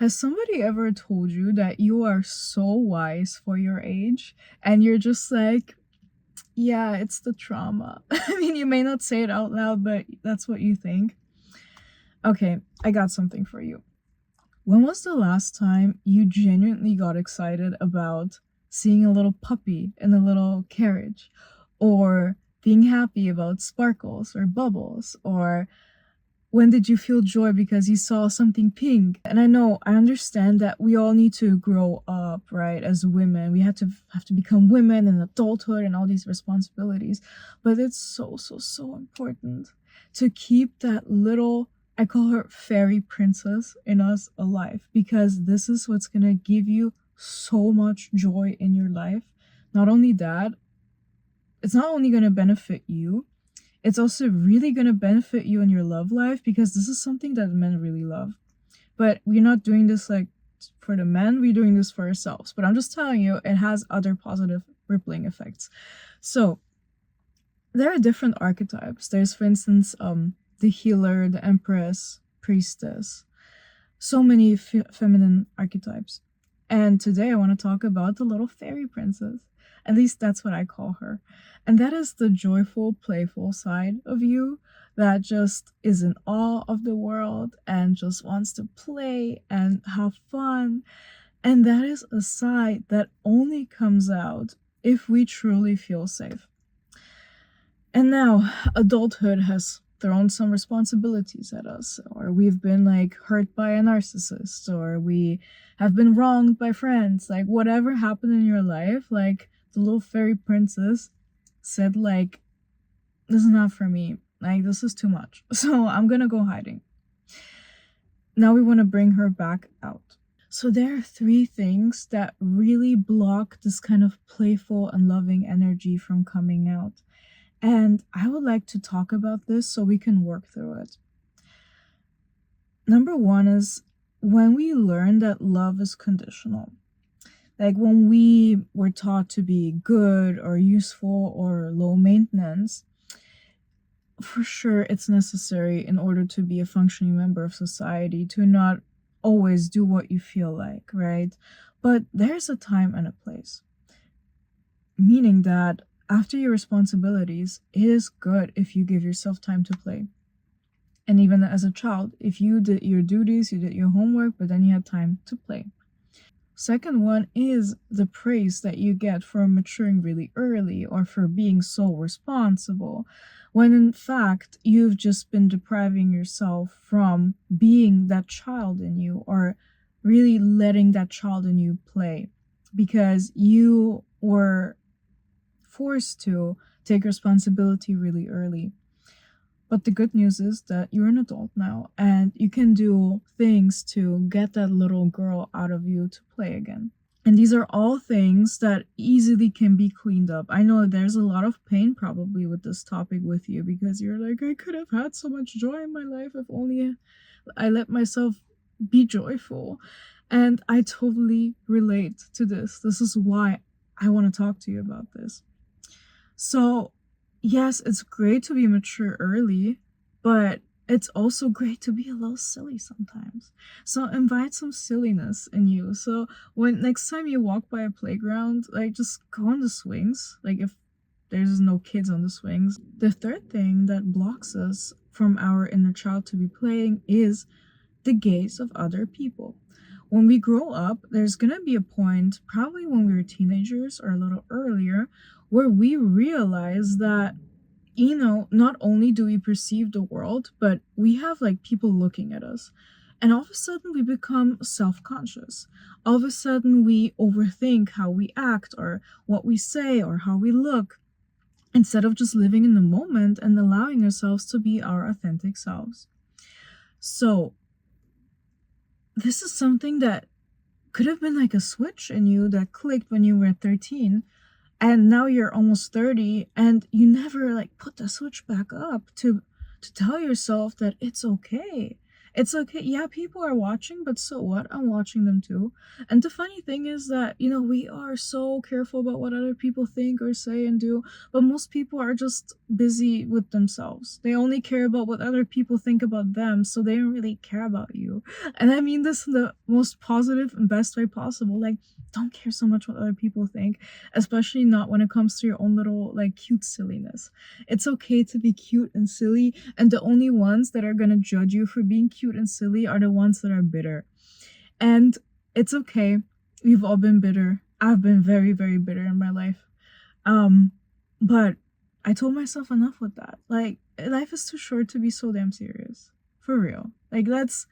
Has somebody ever told you that you are so wise for your age and you're just like, yeah, it's the trauma? I mean, you may not say it out loud, but that's what you think. Okay, I got something for you. When was the last time you genuinely got excited about seeing a little puppy in a little carriage? Or being happy about sparkles or bubbles? Or when did you feel joy because you saw something pink? And I know, I understand that we all need to grow up, right? As women, we have to become women in adulthood and all these responsibilities. But it's so important to keep that little, I call her fairy princess in us alive, because this is what's gonna give you so much joy in your life. Not only that, it's not only gonna benefit you, it's also really going to benefit you in your love life, because this is something that men really love. But we're not doing this like for the men, we're doing this for ourselves. But I'm just telling you, it has other positive rippling effects. So there are different archetypes. There's, for instance, the healer, the empress, priestess, so many feminine archetypes. And today I want to talk about the little fairy princess. At least that's what I call her. And that is the joyful, playful side of you that just is in awe of the world and just wants to play and have fun. And that is a side that only comes out if we truly feel safe. And now adulthood has thrown some responsibilities at us, or we've been like hurt by a narcissist, or we have been wronged by friends, like whatever happened in your life, like the little fairy princess said, like, this is not for me, like this is too much, so I'm gonna go hiding. Now we want to bring her back out. So there are 3 things that really block this kind of playful and loving energy from coming out. And I would like to talk about this so we can work through it. Number 1 is when we learn that love is conditional. Like when we were taught to be good or useful or low maintenance, for sure it's necessary in order to be a functioning member of society to not always do what you feel like, right? But there's a time and a place. Meaning that after your responsibilities, it is good if you give yourself time to play. And even as a child, if you did your duties, you did your homework, but then you had time to play. Second one is the praise that you get for maturing really early or for being so responsible, when in fact you've just been depriving yourself from being that child in you, or really letting that child in you play, because you were forced to take responsibility really early. But the good news is that you're an adult now and you can do things to get that little girl out of you to play again. And these are all things that easily can be cleaned up. I know there's a lot of pain probably with this topic with you, because you're like, I could have had so much joy in my life if only I let myself be joyful. And I totally relate to this. This is why I want to talk to you about this. So, yes, it's great to be mature early, but it's also great to be a little silly sometimes. So invite some silliness in you. So when next time you walk by a playground, like just go on the swings, like if there's no kids on the swings. The third thing that blocks us from our inner child to be playing is the gaze of other people. When we grow up, there's gonna be a point, probably when we were teenagers or a little earlier, where we realize that, not only do we perceive the world, but we have like people looking at us. And all of a sudden we become self-conscious. All of a sudden we overthink how we act or what we say or how we look, instead of just living in the moment and allowing ourselves to be our authentic selves. So this is something that could have been like a switch in you that clicked when you were 13, and now you're almost 30 and you never like put the switch back up to tell yourself that it's okay. It's okay. Yeah, people are watching, but so what? I'm watching them too. And the funny thing is that, we are so careful about what other people think or say and do, but most people are just busy with themselves. They only care about what other people think about them, so they don't really care about you. And I mean this in the most positive and best way possible. Like, don't care so much what other people think, especially not when it comes to your own little, like, cute silliness. It's okay to be cute and silly, and the only ones that are gonna judge you for being cute and silly are the ones that are bitter. And it's okay. We've all been bitter. I've been very, very bitter in my life. Um, but I told myself enough with that. Like, life is too short to be so damn serious. For real. Like, let's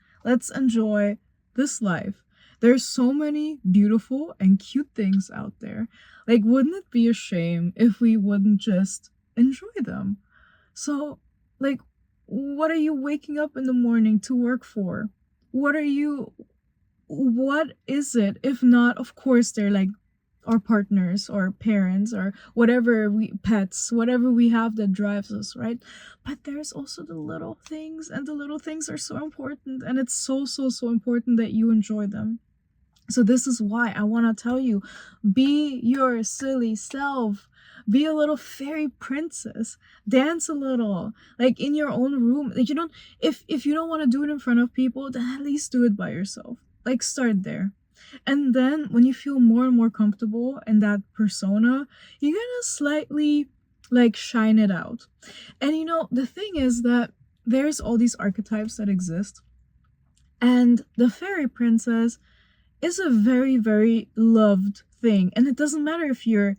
enjoy this life. There's so many beautiful and cute things out there. Like, wouldn't it be a shame if we wouldn't just enjoy them? So, like, what are you waking up in the morning to work for? What is it if not, of course, they're like our partners or parents or whatever, we pets, whatever we have that drives us, right? But there's also the little things, and the little things are so important, and it's so, so, so important that you enjoy them. So this is why I want to tell you, be your silly self. Be a little fairy princess. Dance a little, like in your own room. Like, if you don't want to do it in front of people, then at least do it by yourself. Like, start there. And then when you feel more and more comfortable in that persona, you're gonna slightly like shine it out. And the thing is that there's all these archetypes that exist, and the fairy princess is a very, very loved thing. And it doesn't matter if you're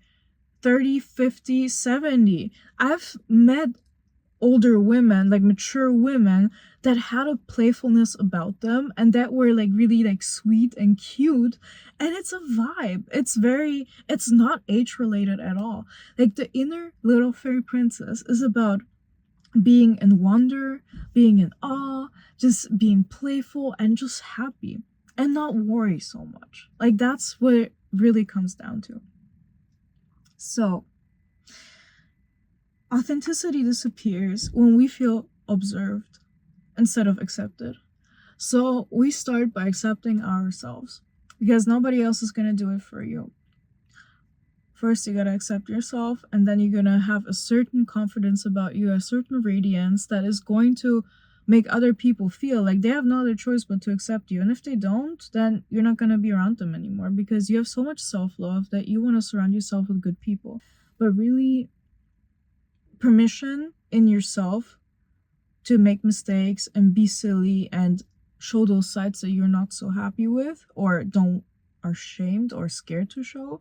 30, 50, 70. I've met older women, like mature women, that had a playfulness about them and that were like really like sweet and cute. And it's a vibe. It's not age related at all. Like, the inner little fairy princess is about being in wonder, being in awe, just being playful and just happy and not worry so much. Like, that's what it really comes down to. So, authenticity disappears when we feel observed instead of accepted. So, we start by accepting ourselves because nobody else is going to do it for you. First, you gotta accept yourself, and then you're gonna have a certain confidence about you, a certain radiance that is going to make other people feel like they have no other choice but to accept you. And if they don't, then you're not gonna be around them anymore because you have so much self love that you wanna surround yourself with good people. But really, permission in yourself to make mistakes and be silly and show those sides that you're not so happy with or don't are ashamed or scared to show,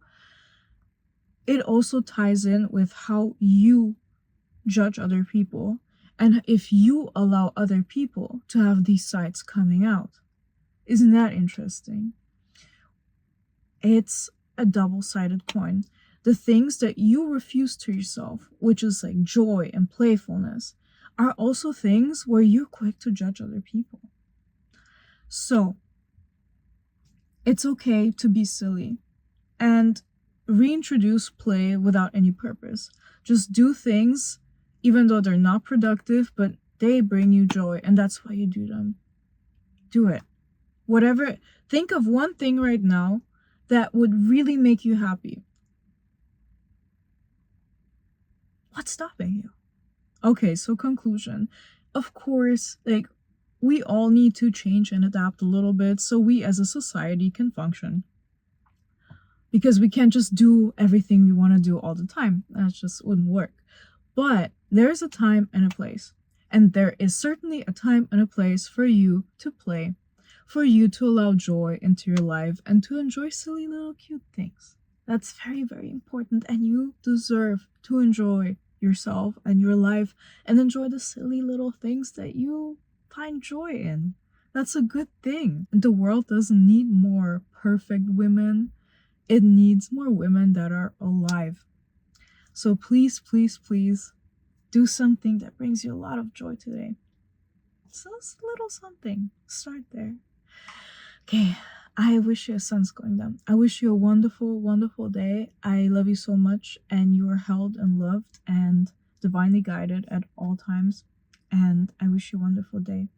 it also ties in with how you judge other people and if you allow other people to have these sides coming out. Isn't that interesting? It's a double-sided coin. The things that you refuse to yourself, which is like joy and playfulness, are also things where you're quick to judge other people. So, it's okay to be silly and reintroduce play without any purpose. Just do things even though they're not productive, but they bring you joy, and that's why you do them. Do it. Whatever. Think of one thing right now that would really make you happy. What's stopping you? Okay, so conclusion. Of course, like, we all need to change and adapt a little bit so we as a society can function. Because we can't just do everything we want to do all the time. That just wouldn't work. But there's a time and a place. And there is certainly a time and a place for you to play, for you to allow joy into your life and to enjoy silly little cute things. That's very, very important. And you deserve to enjoy yourself and your life and enjoy the silly little things that you find joy in. That's a good thing. The world doesn't need more perfect women. It needs more women that are alive. So please, please, please do something that brings you a lot of joy today. Just a little something. Start there. Okay, I wish your sun's going down. I wish you a wonderful, wonderful day. I love you so much, and you are held and loved and divinely guided at all times. And I wish you a wonderful day.